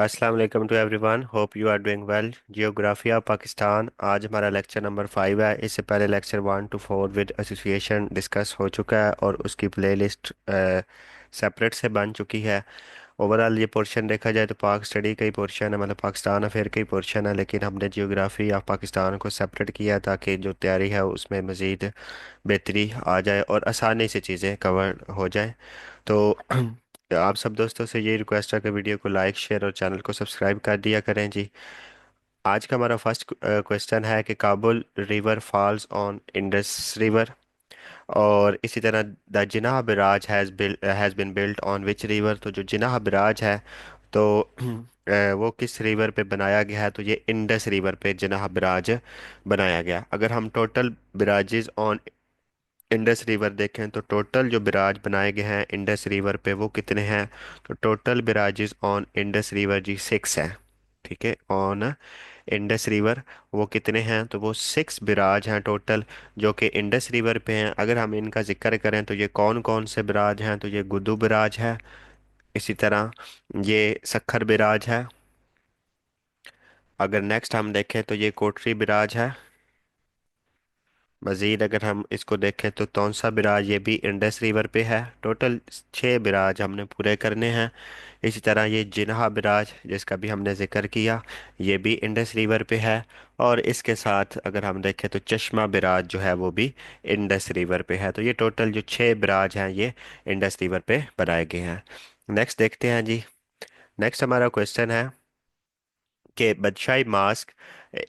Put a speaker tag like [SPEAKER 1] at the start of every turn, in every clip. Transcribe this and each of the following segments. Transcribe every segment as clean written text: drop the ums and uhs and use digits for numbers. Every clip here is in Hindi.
[SPEAKER 1] अस्सलाम वालेकुम to everyone, hope you are doing well. Geography of Pakistan, आज हमारा लेक्चर नंबर 5 है। इससे पहले lecture 1 to 4 with association discuss हो चुका है और उसकी प्लेलिस्ट सेपरेट से बन चुकी है। ओवरऑल ये पोर्शन देखा जाए तो पाक स्टडी का ही पोर्शन है, मतलब पाकिस्तान अफेयर का ही पोर्शन है, लेकिन हमने जियोग्राफी ऑफ पाकिस्तान को सेपरेट किया ताकि जो तैयारी है उसमें मज़ीद बेहतरी आ जाए और आसानी से चीज़ें कवर हो जाए। तो आप सब दोस्तों से ये रिक्वेस्ट है कि वीडियो को लाइक शेयर और चैनल को सब्सक्राइब कर दिया करें जी। आज का हमारा फर्स्ट क्वेश्चन है कि Kabul river falls on Indus river, और इसी तरह the Jinnah barrage has been built on which river. तो जो जिनाह बिराज है तो वो किस रिवर पे बनाया गया है? तो ये इंडस रिवर पे जिनाह बिराज बनाया गया। अगर हम टोटल बिराजेस ऑन इंडस रिवर देखें तो टोटल जो बिराज बनाए गए हैं इंडस रिवर पे वो कितने हैं? तो टोटल बिराजेस ऑन इंडस रिवर जी 6 है। ठीक है, ऑन इंडस रिवर वो कितने हैं? तो वो 6 बिराज हैं टोटल, जो कि इंडस रिवर पे हैं। अगर हम इनका जिक्र करें तो ये कौन कौन से बिराज हैं? तो ये गुदु बिराज है, इसी तरह ये सखर बिराज है। अगर नेक्स्ट हम देखें तो ये कोटरी बिराज है। मज़ीद अगर हम इसको देखें तो तौंसा बिराज ये भी इंडस रिवर पे है। टोटल 6 बिराज हमने पूरे करने हैं। इसी तरह ये जिन्हा बिराज जिसका भी हमने जिक्र किया, ये भी इंडस रिवर पे है। और इसके साथ अगर हम देखें तो चश्मा बिराज जो है वो भी इंडस रिवर पे है। तो ये टोटल जो 6 बिराज हैं ये इंडस रिवर पे बनाए गए हैं। नेक्स्ट देखते हैं जी। नेक्स्ट हमारा क्वेश्चन है कि Badshahi mosque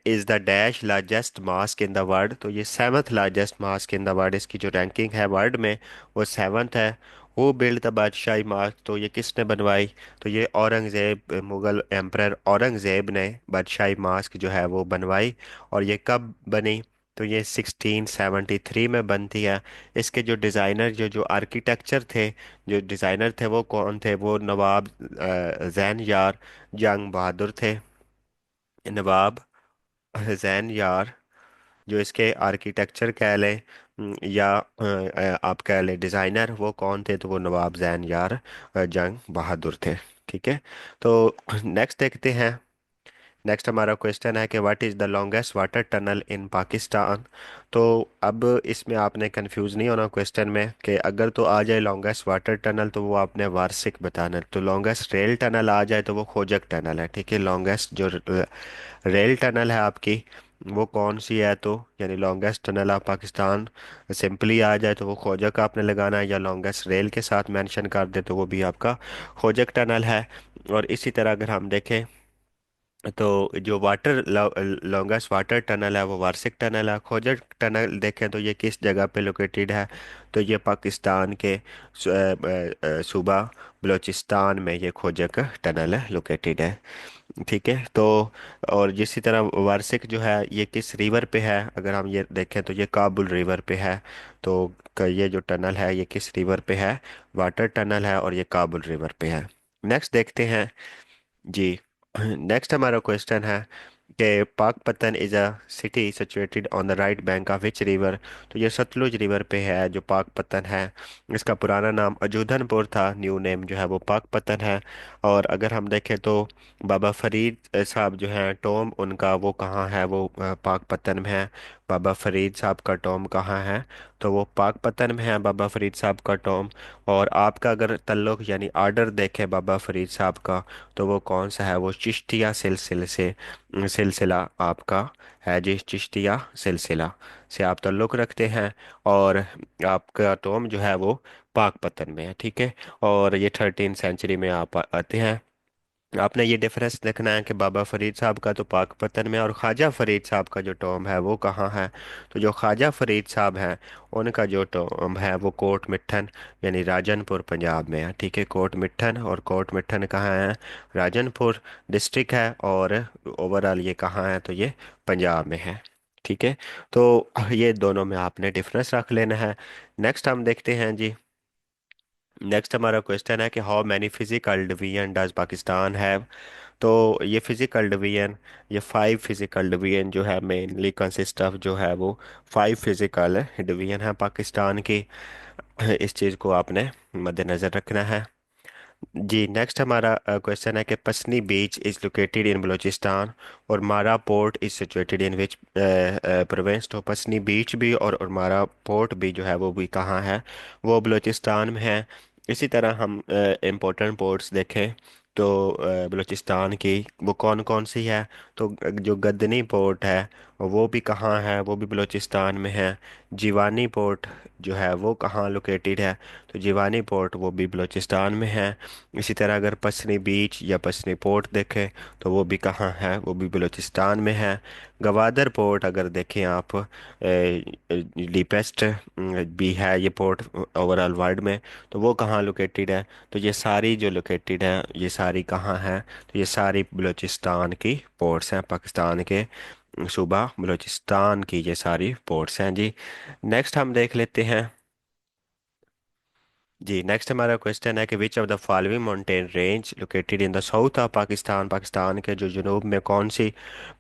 [SPEAKER 1] is the dash largest mosque in the world. तो ये 7th largest mosque in the world, इसकी जो रैंकिंग है वर्ल्ड में वो 7th है। वो बिल्ड द बादशाही मास्क, तो ये किसने बनवाई? तो ये औरंगज़ेब, मुग़ल एम्परर औरंगज़ेब ने बादशाही मास्क जो है वो बनवाई। और ये कब बनी? तो ये 1673 में बनती है। इसके जो डिज़ाइनर जो आर्किटेक्चर थे, जो डिज़ाइनर थे वो कौन थे? वो नवाब जैन यार जंग बहादुर थे। नवाब हुसैन यार जो इसके आर्किटेक्चर कह लें या आप कह लें डिज़ाइनर, वो कौन थे? तो वो नवाब जैन यार जंग बहादुर थे। ठीक है, तो नेक्स्ट देखते हैं। नेक्स्ट हमारा क्वेश्चन है कि what is the longest water tunnel इन पाकिस्तान। तो अब इसमें आपने कंफ्यूज नहीं होना क्वेश्चन में कि अगर तो आ जाए लॉन्गेस्ट वाटर टनल तो वो आपने वार्षिक बताना है। तो लॉन्गेस्ट रेल टनल आ जाए तो वो खोजक टनल है। ठीक है, लॉन्गेस्ट जो रेल टनल है आपकी वो कौन सी है? तो यानी longest tunnel of Pakistan simply आ जाए तो वो खोजक आपने लगाना है, या लॉन्गेस्ट रेल के साथ मेंशन कर दे तो वो भी आपका खोजक टनल है। और इसी तरह अगर हम देखें तो जो वाटर लॉन्गेस्ट वाटर टनल है वो वार्षिक टनल है। खोजक टनल देखें तो ये किस जगह पे लोकेटेड है? तो ये पाकिस्तान के सूबा बलूचिस्तान में ये खोजक टनल लोकेटेड है। ठीक है, तो और इसी तरह वार्षिक जो है ये किस रिवर पे है? अगर हम ये देखें तो ये काबुल रिवर पे है। तो ये जो टनल है ये किस रिवर पे है? वाटर टनल है और ये काबुल रिवर पे है। नेक्स्ट देखते हैं जी। नेक्स्ट हमारा क्वेश्चन है कि Pakpattan is a city situated on the right bank of which river. तो ये सतलुज रिवर पे है जो पाकपतन है। इसका पुराना नाम अजूधनपुर था, न्यू नेम जो है वो पाकपतन है। और अगर हम देखें तो बाबा फरीद साहब जो हैं टॉम उनका वो कहाँ है? वो पाकपतन में है। बाबा फरीद साहब का टॉम कहाँ है? तो वो पाकपतन में है बाबा फरीद साहब का टॉम। और आपका अगर तल्लुक यानी आर्डर देखें बाबा फरीद साहब का तो वो कौन सा है? वो चिश्तिया सिलसिले से सिलसिला आपका है जी। चिश्तिया सिलसिला से आप ताल्लुक़ रखते हैं। और आपका टॉम जो है वो पाकपतन में है। ठीक है, और ये 13th सेंचुरी में आप आते हैं। आपने ये डिफरेंस देखना है कि बाबा फरीद साहब का तो पाकपतन में और ख्वाजा फरीद साहब का जो टॉम है वो कहाँ है? तो जो ख्वाजा फरीद साहब हैं उनका जो टॉम है वो कोट मिठन यानी राजनपुर पंजाब में है। ठीक है, कोट मिठन, और कोट मिठन कहाँ है? राजनपुर डिस्ट्रिक्ट है। और ओवरऑल ये कहाँ है? तो ये पंजाब में है। ठीक है, तो ये दोनों में आपने डिफरेंस रख लेना है। नेक्स्ट हम देखते हैं जी। नेक्स्ट हमारा क्वेश्चन है कि how many physical division does Pakistan have. तो ये फिजिकल डिवीजन, ये 5 फिजिकल डिवीजन जो है मेनली कंसिस्ट ऑफ जो है वो 5 फिजिकल डिवीजन है पाकिस्तान की। इस चीज़ को आपने मद्देनज़र रखना है। जी नेक्स्ट हमारा क्वेश्चन है कि पसनी बीच इज लोकेटेड इन बलूचिस्तान और मारा port is situated in which province. तो पसनी बीच भी और मारा पोर्ट भी जो है वो भी कहाँ है, वो बलूचिस्तान में है। इसी तरह हम इम्पोर्टेंट पोर्ट्स देखें तो बलूचिस्तान की वो कौन कौन सी है। तो जो गदनी पोर्ट है वो भी कहाँ है, वो भी बलूचिस्तान में है। जीवानी पोर्ट जो है वो कहाँ लोकेटेड है, तो जीवानी पोर्ट वो भी बलूचिस्तान में है। इसी तरह अगर पसनी बीच या पसनी पोर्ट देखें तो वो भी कहाँ है, वो भी बलूचिस्तान में है। गवादर पोर्ट अगर देखें आप, डीपेस्ट भी है ये पोर्ट ओवरऑल वर्ल्ड में, तो वो कहाँ लोकेटेड है। तो ये सारी जो लोकेटेड है ये सारी कहाँ है, तो ये सारी बलूचिस्तान की पोर्ट्स हैं, पाकिस्तान के सूबा बलूचिस्तान की ये सारी पोर्ट्स हैं जी। नेक्स्ट हम देख लेते हैं। जी नेक्स्ट हमारा क्वेश्चन है कि which of the following mountain range located in the south of Pakistan. Pakistan के जो जनूब में कौन सी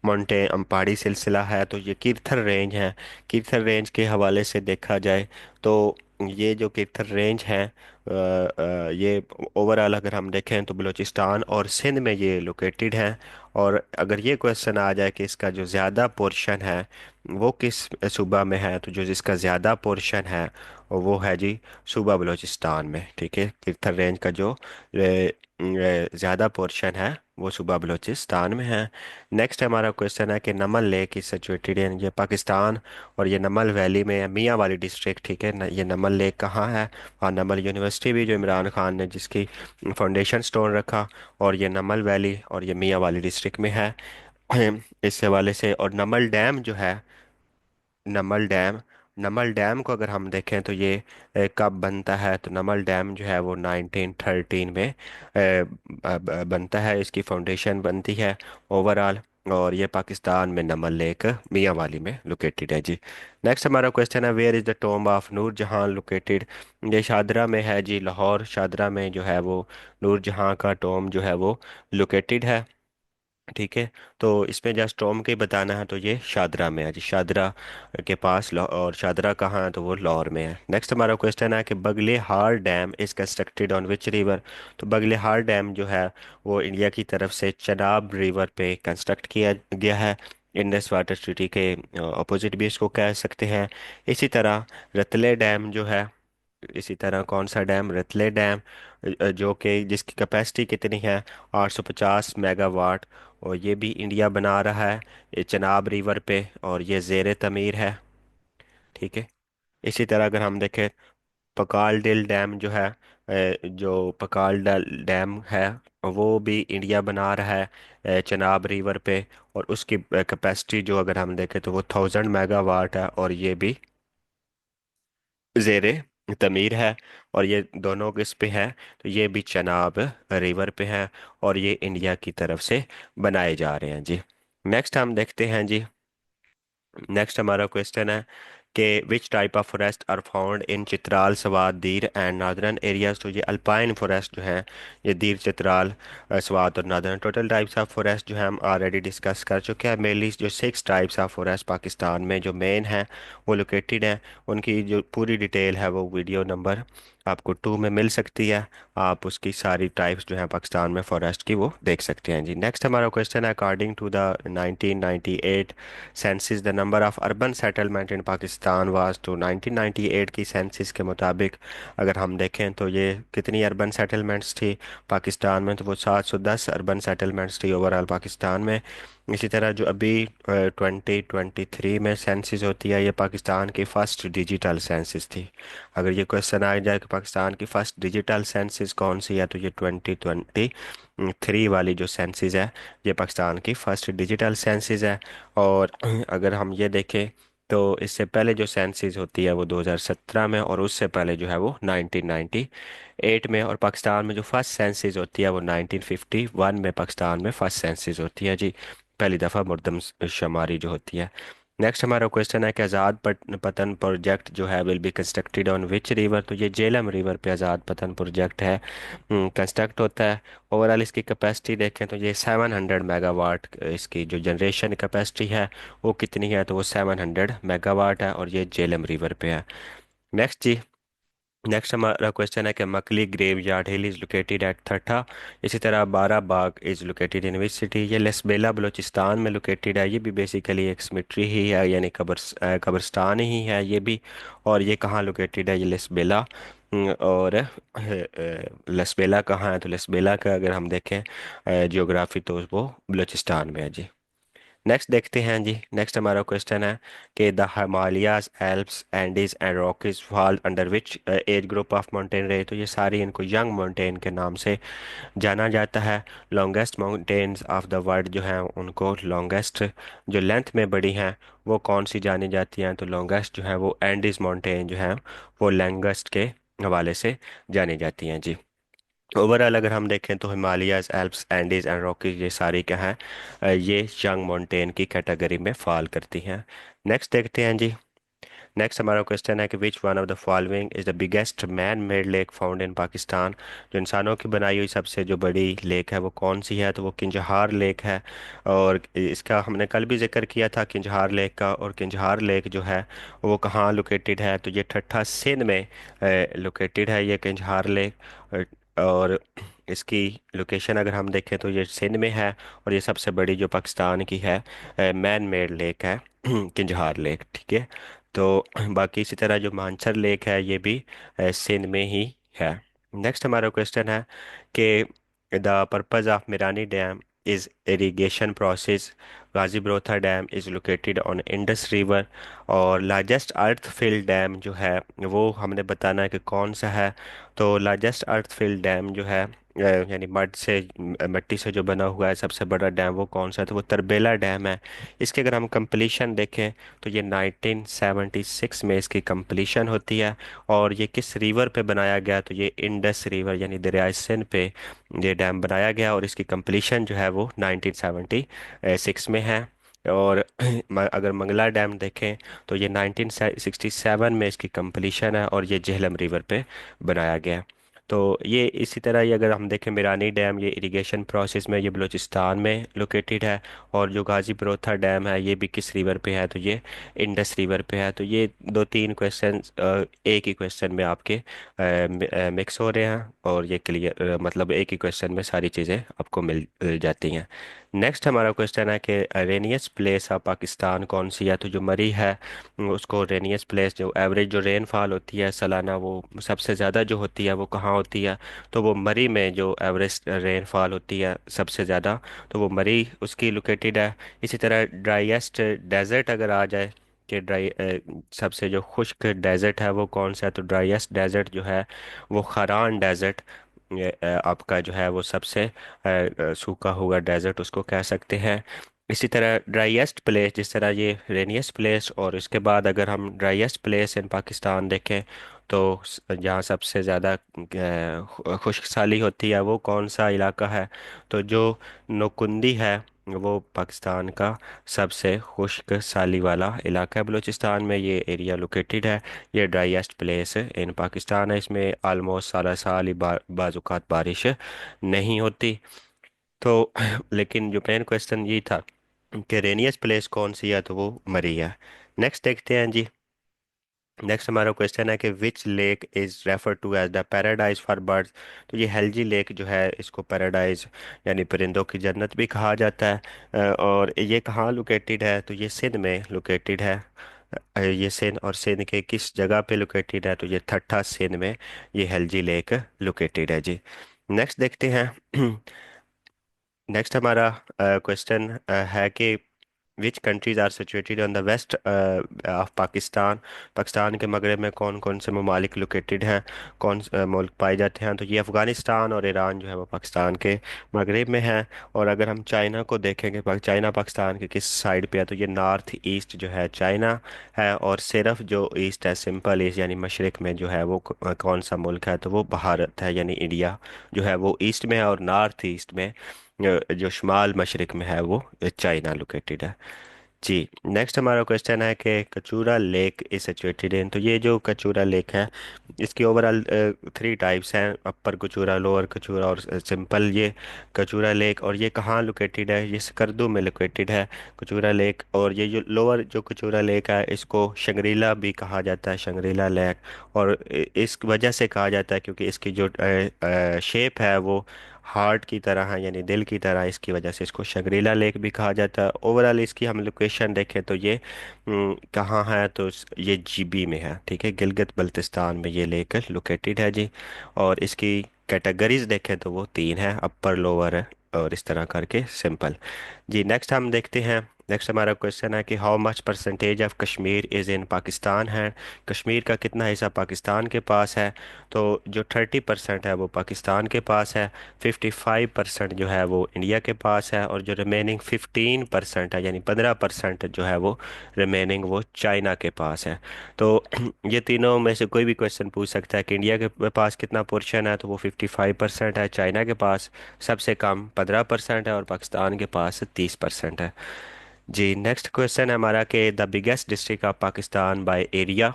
[SPEAKER 1] माउंटेन पहाड़ी सिलसिला है, तो ये किरथर रेंज है। किरथर रेंज के हवाले से देखा जाए तो ये जो किरथर रेंज है ये ओवरऑल अगर हम देखें तो बलूचिस्तान और सिंध में ये लोकेटेड है। और अगर ये क्वेश्चन आ जाए कि इसका जो ज़्यादा पोर्शन है वो किस सूबा में है, तो जो जिसका ज़्यादा पोर्शन है वो है जी सूबा बलूचिस्तान में। ठीक है, किरथर रेंज का जो ज़्यादा पोर्शन है वो सूबा बलूचिस्तान में है। नेक्स्ट हमारा क्वेश्चन है कि नमल लेक इज सिचुएटेड इन, ये पाकिस्तान और ये नमल वैली में है, मियाँ वाली डिस्ट्रिक्ट। ठीक है ये नमल लेक कहाँ है, और नमल यूनिवर्सिटी भी जो इमरान खान ने जिसकी फाउंडेशन स्टोन रखा, और ये नमल वैली और ये मियाँ वाली डिस्ट्रिक्ट में है। इस हवाले से, और नमल डैम जो है, नमल डैम, नमल डैम को अगर हम देखें तो ये कब बनता है, तो नमल डैम जो है वो 1913 में बनता है, इसकी फाउंडेशन बनती है ओवरऑल। और ये पाकिस्तान में नमल लेक मियाँ वाली में लोकेटेड है जी। नेक्स्ट हमारा क्वेश्चन है where is the tomb of Noor Jahan located. ये शादरा में है जी, लाहौर शादरा में जो है वो नूर जहां का टॉम्ब जो है वो लोकेटेड है। ठीक है, तो इसमें जस्ट टॉम के बताना है तो ये शादरा में है जी, शादरा के पास और शादरा कहाँ है, तो वो लाहौर में है। नेक्स्ट हमारा क्वेश्चन है कि बगले हार dam is constructed on which river. तो बगले हार डैम जो है वो इंडिया की तरफ से चनाब रिवर पे कंस्ट्रक्ट किया गया है। इंडस वाटर ट्रीटी के अपोजिट भी इसको कह सकते हैं। इसी तरह रतले डैम जो है, इसी तरह कौन सा डैम, रतले डैम, जो कि जिसकी कैपेसिटी कितनी है, 850 मेगावाट, और ये भी इंडिया बना रहा है, ये चनाब रिवर पे, और ये जेर तमीर है। ठीक है, इसी तरह अगर हम देखें पकाल डिल डैम जो है, जो पकाल डल डैम है वो भी इंडिया बना रहा है चनाब रिवर पे, और उसकी कैपेसिटी जो अगर हम देखें तो वो 1000 मेगावाट है, और ये भी जेरे तमीर है। और ये दोनों किस पे है, तो ये भी चनाब रिवर पे है, और ये इंडिया की तरफ से बनाए जा रहे हैं जी। नेक्स्ट हम देखते हैं जी। नेक्स्ट हमारा क्वेश्चन है कि which type of forest are found in Chitral Swat Dir and northern areas. तो ये अल्पाइन फॉरेस्ट जो है ये दीर चित्राल स्वात और northern, total types of forest जो है हम ऑलरेडी डिस्कस कर चुके हैं। मेनली जो 6 टाइप्स ऑफ फॉरेस्ट पाकिस्तान में जो मेन है वो लोकेटेड है, उनकी जो पूरी डिटेल है वो वीडियो नंबर आपको 2 में मिल सकती है। आप उसकी सारी टाइप्स जो है पाकिस्तान में फॉरेस्ट की वो देख सकते हैं जी। नेक्स्ट हमारा क्वेश्चन है according to the 1998 census the number of urban settlement in Pakistan was, तो 1998 की सेंसिस के मुताबिक अगर हम देखें तो ये कितनी अर्बन सेटलमेंट्स थी पाकिस्तान में, तो वो 710 अर्बन सेटलमेंट्स थी ओवरऑल पाकिस्तान में। इसी तरह जो अभी 2023 में सेंसिस होती है ये पाकिस्तान की फर्स्ट डिजिटल सेंसिस थी। अगर ये क्वेश्चन आ जाए कि पाकिस्तान की फर्स्ट डिजिटल सेंसिस कौन सी है, तो ये 2023 वाली जो सेंसिस है ये पाकिस्तान की फर्स्ट डिजिटल सेंसिस है। और अगर हम ये देखें तो इससे पहले जो सेंसिस होती है वो 2017 में, और उससे पहले जो है वो 1998 में। और पाकिस्तान में जो फर्स्ट सेंसिस होती है वो 1951 में पाकिस्तान में फर्स्ट सेंसिस होती है जी, पहली दफ़ा मुर्दम शुमारी जो होती है। नेक्स्ट हमारा क्वेश्चन है कि आज़ाद पतन प्रोजेक्ट जो है will be constructed on which river. तो ये झेलम रिवर पे आज़ाद पतन प्रोजेक्ट है कंस्ट्रक्ट होता है। ओवरऑल इसकी कैपेसिटी देखें तो ये 700 मेगावाट, इसकी जो जनरेशन कैपेसिटी है वो कितनी है, तो वो 700 मेगावाट है, और ये झेलम रिवर पे है। नेक्स्ट जी। नेक्स्ट हमारा क्वेश्चन है कि Makli graveyard hill is located at Thatta. इसी तरह Bara Bagh is located in which city. ये लेसबेला बलूचिस्तान में लोकेटेड है। ये भी बेसिकली एक सिमेट्री ही है, यानी कब्रस्तान ही है ये भी। और ये कहाँ लोकेटेड है, ये लेसबेला। और लेसबेला कहाँ है, तो लेसबेला का अगर हम देखें जियोग्राफी, तो वो बलूचिस्तान में है जी। नेक्स्ट देखते हैं जी। नेक्स्ट हमारा क्वेश्चन है कि the Himalayas Alps Andes and Rockies fall under which age group of mountain रहे। तो ये सारी इनको यंग माउंटेन के नाम से जाना जाता है। Longest mountains of the world जो हैं उनको लॉन्गेस्ट, जो लेंथ में बड़ी हैं, वो कौन सी जानी जाती हैं, तो लॉन्गेस्ट जो है वो एंडीज माउंटेन जो है वो लॉन्गेस्ट के हवाले से जानी जाती हैं जी। ओवरऑल अगर हम देखें तो Himalayas Alps Andes and Rockies ये सारी क्या हैं, ये यंग माउंटेन की कैटेगरी में फॉल करती हैं। नेक्स्ट देखते हैं जी। नेक्स्ट हमारा क्वेश्चन है कि which one of the following is the biggest man made lake found in Pakistan. जो इंसानों की बनाई हुई सबसे जो बड़ी लेक है वो कौन सी है, तो वो किंजहार लेक है। और इसका हमने कल भी जिक्र किया था किंजहार लेक का। और किंजहार लेक जो है वो कहाँ लोकेटेड है, तो ये ठट्ठा सिंध में लोकेटेड है ये किंजहार लेक। और इसकी लोकेशन अगर हम देखें तो ये सिंध में है। और ये सबसे बड़ी जो पाकिस्तान की है मैन मेड लेक है किंजहार लेक, ठीक है। तो बाकी इसी तरह जो मानसर लेक है ये भी सिंध में ही है। नेक्स्ट हमारा क्वेश्चन है कि the purpose of Mirani dam is irrigation process. Ghazi Barotha dam is located on Indus river. और लार्जेस्ट अर्थ फिल डैम जो है वो हमने बताना है कि कौन सा है। तो लार्जेस्ट अर्थ फिल डैम जो है यानी मिट्टी से जो बना हुआ है सबसे बड़ा डैम वो कौन सा है, तो वो तरबेला डैम है। इसके अगर हम कंप्लीशन देखें तो ये 1976 में इसकी कंप्लीशन होती है। और ये किस रिवर पे बनाया गया, तो ये इंडस रिवर यानी दरियाई सिंध पे ये डैम बनाया गया। और इसकी कंप्लीशन जो है वो 1976 में है। और अगर मंगला डैम देखें तो ये 1967 में इसकी कंप्लीशन है और ये झेलम रिवर पे बनाया गया है। तो ये इसी तरह ही अगर हम देखें मिरानी डैम, ये इरिगेशन प्रोसेस में ये बलूचिस्तान में लोकेटेड है। और जो गाजी बरोथा डैम है ये भी किस रिवर पे है, तो ये इंडस रिवर पे है। तो ये दो तीन क्वेश्चन एक ही क्वेश्चन में आपके मिक्स हो रहे हैं। और ये क्लियर मतलब एक ही क्वेश्चन में सारी चीज़ें आपको मिल जाती हैं। नेक्स्ट हमारा क्वेश्चन है कि रेनियस प्लेस ऑफ पाकिस्तान कौन सी है, तो जो मरी है उसको रेनियस प्लेस, जो एवरेज जो रेनफॉल होती है सालाना वो सबसे ज़्यादा जो होती है वो कहाँ होती है, तो वो मरी में जो एवरेज रेनफॉल होती है सबसे ज़्यादा, तो वो मरी उसकी लोकेटेड है। इसी तरह ड्राईएस्ट डेजर्ट अगर आ जाए कि सबसे जो खुश्क डेजर्ट है वो कौन सा है, तो ड्राईएस्ट डेजर्ट जो है वो खरान डेजर्ट आपका जो है वो सबसे सूखा हुआ डेजर्ट उसको कह सकते हैं। इसी तरह ड्राईएस्ट प्लेस, जिस तरह ये रेनियस्ट प्लेस, और इसके बाद अगर हम ड्राईएस्ट प्लेस इन पाकिस्तान देखें तो जहाँ सबसे ज़्यादा खुश्क साली होती है वो कौन सा इलाका है, तो जो नोकुंदी है वो पाकिस्तान का सबसे खुश्क साली वाला इलाका है। बलूचिस्तान में ये एरिया लोकेटेड है। ये ड्राईएस्ट प्लेस इन पाकिस्तान है। इसमें आलमोस्ट सारा साल ही बाजुकात बारिश नहीं होती। तो लेकिन जो मेन क्वेश्चन ये था कि रेनियस प्लेस कौन सी है, तो वो मरी है। नेक्स्ट देखते हैं जी। नेक्स्ट हमारा क्वेश्चन है कि which lake is refer to as the paradise for birds. तो ये हेल्जी लेक जो है इसको पैराडाइज यानी परिंदों की जन्नत भी कहा जाता है। और ये कहाँ लोकेटेड है, तो ये सिंध में लोकेटेड है। ये सिंध, और सिंध के किस जगह पे लोकेटेड है, तो ये ठट्ठा सिंध में ये हेल्जी लेक लोकेटेड है जी। नेक्स्ट देखते हैं। नेक्स्ट हमारा क्वेश्चन है कि which countries are situated on the west of Pakistan. Pakistan के मगरब में कौन कौन से ममालिक लोकेटेड हैं, कौन से मुल्क पाए जाते हैं, तो ये अफ़गानिस्तान और ईरान जो है वो पाकिस्तान के मगरब में हैं। और अगर हम चाइना को देखेंगे, चाइना पाकिस्तान के किस साइड पे है, तो ये नॉर्थ ईस्ट जो है चाइना है। और सिर्फ जो ईस्ट है, सिंपल ईस्ट यानी मशरक में जो है वो कौन सा मुल्क है, तो वो भारत है यानी इंडिया जो है वो ईस्ट में है। और नॉर्थ ईस्ट में जो शुमाल मशरक में है वो चाइना लोकेटेड है। जी। नेक्स्ट हमारा क्वेश्चन है कि Kachura lake is situated in. तो ये जो कचूरा लेक है, इसकी ओवरऑल 3 टाइप्स हैं, अपर कचूरा, लोअर कचूरा और सिंपल। ये कचूरा लेक और ये कहाँ लोकेटेड है? ये स्कर्दू में लोकेटेड है कचूरा लेक। और ये जो लोअर जो कचूरा लेक है, इसको शंग्रीला भी कहा जाता है, शंग्रीला लेक। और इस वजह से कहा जाता है क्योंकि इसकी जो शेप है वो हार्ट की तरह है, यानी दिल की तरह। इसकी वजह से इसको शंग्रीला लेक भी कहा जाता है। ओवरऑल इसकी हम लोकेशन देखें तो ये कहाँ है? तो ये जीबी में है, ठीक है, गिलगित बल्तिस्तान में ये लेक लोकेटेड है जी। और इसकी कैटेगरीज देखें तो वो 3 है, अपर, लोअर है और इस तरह करके सिंपल। जी। नेक्स्ट हम देखते हैं। नेक्स्ट हमारा क्वेश्चन है कि how much percentage of Kashmir is in Pakistan है। कश्मीर का कितना हिस्सा पाकिस्तान के पास है? तो जो 30% है वो पाकिस्तान के पास है, 55% जो है वो इंडिया के पास है, और जो रिमेनिंग 15% है, यानी 15% जो है वो रिमेनिंग वो चाइना के पास है। तो ये तीनों में से कोई भी क्वेश्चन पूछ सकता है कि इंडिया के पास कितना पोर्शन है, तो वो 55% है। चाइना के पास सबसे कम 15% है और पाकिस्तान के पास 30% है। जी। नेक्स्ट क्वेश्चन है हमारा कि the biggest district of Pakistan by area.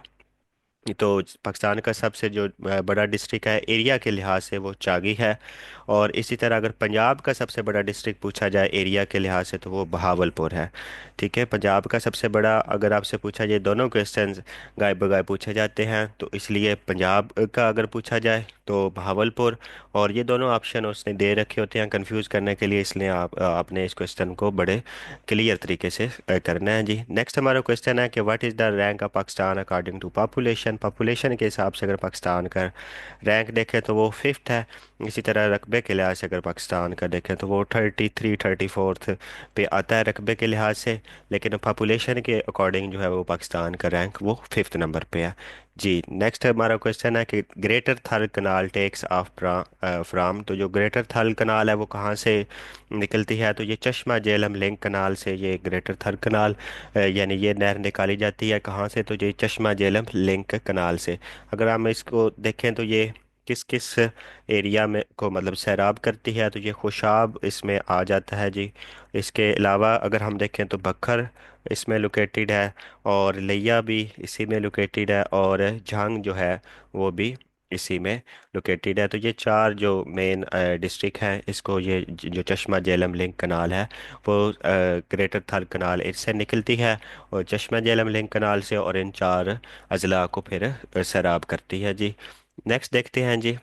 [SPEAKER 1] तो पाकिस्तान का सबसे जो बड़ा डिस्ट्रिक्ट है एरिया के लिहाज से वो चागी है। और इसी तरह अगर पंजाब का सबसे बड़ा डिस्ट्रिक्ट पूछा जाए एरिया के लिहाज से तो वो बहावलपुर है। ठीक है, पंजाब का सबसे बड़ा अगर आपसे पूछा जाए, दोनों क्वेश्चंस गाय बगाए पूछे जाते हैं, तो इसलिए पंजाब का अगर पूछा जाए तो बहावलपुर। और ये दोनों ऑप्शन उसने दे रखे होते हैं कंफ्यूज करने के लिए, इसलिए आपने इस क्वेश्चन को बड़े क्लियर तरीके से करना है जी। नेक्स्ट हमारा क्वेश्चन है कि what is the rank of Pakistan according to population. Population के हिसाब से अगर पाकिस्तान का रैंक देखें तो वो फिफ्थ है। इसी तरह रकबे के लिहाज से अगर पाकिस्तान का देखें तो वो 34th पे आता है रकबे के लिहाज से। लेकिन पॉपुलेशन के अकॉर्डिंग जो है वो पाकिस्तान का रैंक वो फिफ्थ नंबर पे है। जी। नेक्स्ट हमारा क्वेश्चन है कि ग्रेटर थल कनाल टेक्स ऑफ फ्राम। तो जो ग्रेटर थल कनाल है वो कहाँ से निकलती है? तो ये चश्मा जेलम लिंक कनाल से ये ग्रेटर थल कनाल यानी ये नहर निकाली जाती है कहाँ से? तो ये चश्मा जेलम लिंक कनाल से। अगर हम इसको देखें तो ये किस किस एरिया में को मतलब सैराब करती है, तो ये खुशाब इसमें आ जाता है जी। इसके अलावा अगर हम देखें तो बखर इसमें लोकेटेड है, और लिया भी इसी में लोकेटेड है, और झांग जो है वो भी इसी में लोकेटेड है। तो ये 4 जो मेन डिस्ट्रिक्ट हैं, इसको ये जो चश्मा जेलम लिंक कनाल है वो ग्रेटर थल कनाल इससे निकलती है, और चश्मा जेलम लिंक कनाल से, और इन 4 अजला को फिर सैराब करती है जी। नेक्स्ट देखते हैं जी।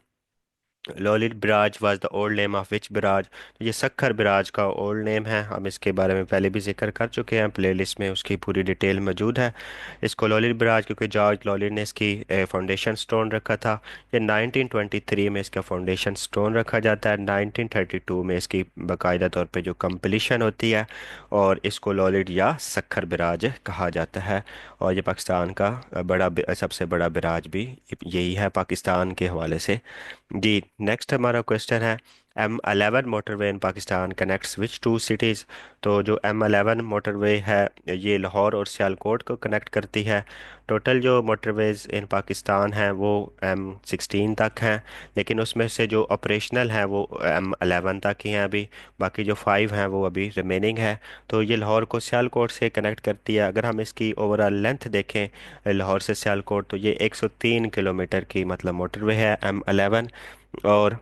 [SPEAKER 1] Lloyd barrage was the old name of which barrage. तो ये सखर बिराज का ओल्ड नेम है, हम इसके बारे में पहले भी जिक्र कर चुके हैं, प्लेलिस्ट में उसकी पूरी डिटेल मौजूद है। इसको लॉलित बिराज क्योंकि जॉर्ज लॉलिट ने इसकी फाउंडेशन स्टोन रखा था। ये 1923 में इसका फाउंडेशन स्टोन रखा जाता है, 1932 में इसकी बाकायदा तौर पे जो कंप्लीशन होती है, और इसको लॉलिट या सखर बिराज कहा जाता है। और ये पाकिस्तान का सबसे बड़ा बिराज भी यही है पाकिस्तान के हवाले से। जी। नेक्स्ट हमारा क्वेश्चन है M11 motorway in Pakistan connects which two cities. तो जो M11 मोटरवे है ये लाहौर और सियालकोट को कनेक्ट करती है। टोटल जो मोटरवेज इन पाकिस्तान हैं वो M16 तक हैं, लेकिन उसमें से जो ऑपरेशनल हैं वो M11 तक ही हैं अभी। बाकी जो 5 हैं वो अभी रिमेनिंग है। तो ये लाहौर को सियालकोट से कनेक्ट करती है। अगर हम इसकी ओवरऑल लेंथ देखें लाहौर से सियालकोट, तो ये 103 किलोमीटर की मतलब मोटरवे है M11। और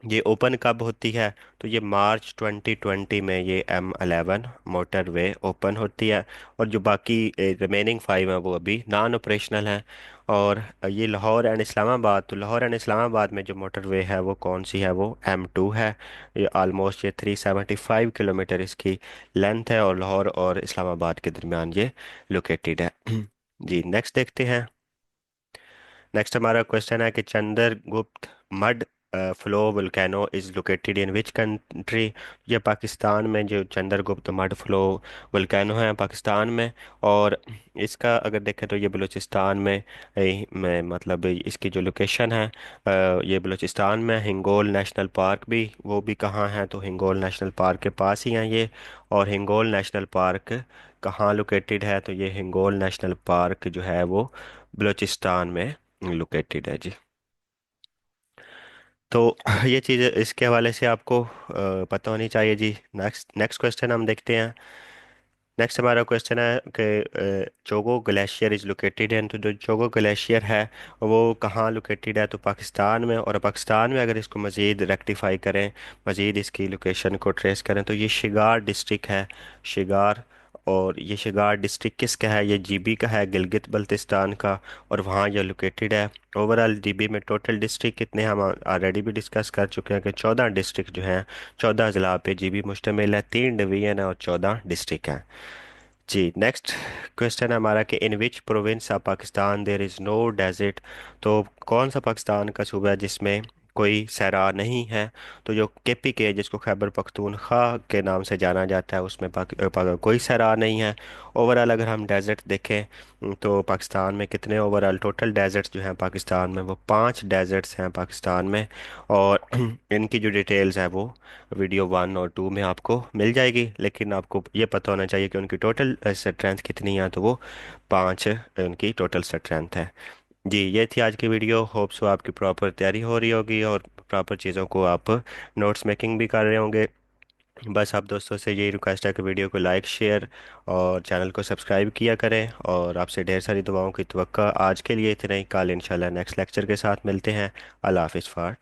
[SPEAKER 1] ये ओपन कब होती है? तो ये मार्च 2020 में ये M11 मोटरवे ओपन होती है। और जो बाकी रिमेनिंग 5 हैं वो अभी नॉन ऑपरेशनल हैं। और ये लाहौर एंड इस्लामाबाद, तो लाहौर एंड इस्लामाबाद में जो मोटरवे है वो कौन सी है? वो M2 है। ये ऑलमोस्ट ये 375 किलोमीटर इसकी लेंथ है, और लाहौर और इस्लामाबाद के दरमियान ये लोकेटेड है। जी। नेक्स्ट देखते हैं। नेक्स्ट हमारा क्वेश्चन है कि Chandragupta mud flow volcano is located in which country. ये पाकिस्तान में जो चंद्रगुप्त मड फ्लो वोल्केनो है पाकिस्तान में। और इसका अगर देखें तो ये बलूचिस्तान में मतलब इसकी जो लोकेशन है ये बलूचिस्तान में। हिंगोल नेशनल पार्क भी वो भी कहाँ है? तो हिंगोल नेशनल पार्क के पास ही है ये। और हिंगोल नेशनल पार्क कहाँ लोकेटेड है? तो ये हिंगोल नेशनल पार्क जो है वो बलूचिस्तान में लोकेटेड है जी। तो ये चीज़ इसके हवाले से आपको पता होनी चाहिए जी। नेक्स्ट नेक्स्ट क्वेश्चन हम देखते हैं। नेक्स्ट हमारा क्वेश्चन है कि जोगो ग्लेशियर इज़ लोकेटेड इन, तो जो जोगो ग्लेशियर है वो कहाँ लोकेटेड है, तो पाकिस्तान में। और पाकिस्तान में अगर इसको मज़ीद रेक्टिफाई करें, मज़ीद इसकी लोकेशन को ट्रेस करें, तो ये शिगार डिस्ट्रिक्ट है, शिगार। और ये शिगार डिस्ट्रिक्ट किसका है, ये जीबी का है, गिलगित बल्तिस्तान का। और वहाँ ये लोकेटेड है। ओवरऑल जीबी में टोटल डिस्ट्रिक्ट कितने हम ऑलरेडी भी डिस्कस कर चुके हैं कि 14 डिस्ट्रिक्ट जो हैं, 14 ज़िला पे जीबी मुश्तमिल है, 3 डिवीज़न है और 14 डिस्ट्रिक्ट हैं। जी, नेक्स्ट क्वेश्चन है हमारा कि in which province of Pakistan there is no desert, तो कौन सा पाकिस्तान का सूबा है जिसमें कोई सहरा नहीं है। तो जो केपी के, जिसको खैबर पख्तूनख्वा के नाम से जाना जाता है, उसमें कोई सहरा नहीं है। ओवरऑल अगर हम डेजर्ट देखें, तो पाकिस्तान में कितने ओवरऑल टोटल डेजर्ट्स जो हैं पाकिस्तान में, वो 5 डेजर्ट्स हैं पाकिस्तान में। और इनकी जो डिटेल्स है वो वीडियो 1 और 2 में आपको मिल जाएगी, लेकिन आपको ये पता होना चाहिए कि उनकी टोटल स्ट्रेंथ कितनी है, तो वो 5 उनकी टोटल स्ट्रेंथ है। जी, ये थी आज की वीडियो। होप सो आपकी प्रॉपर तैयारी हो रही होगी और प्रॉपर चीज़ों को आप नोट्स मेकिंग भी कर रहे होंगे। बस आप दोस्तों से यही रिक्वेस्ट है कि वीडियो को लाइक, शेयर और चैनल को सब्सक्राइब किया करें। और आपसे ढेर सारी दुआओं की तवक्को। आज के लिए इतना ही, कल इंशाल्लाह नेक्स्ट लेक्चर के साथ मिलते हैं। अल्लाह हाफिज़।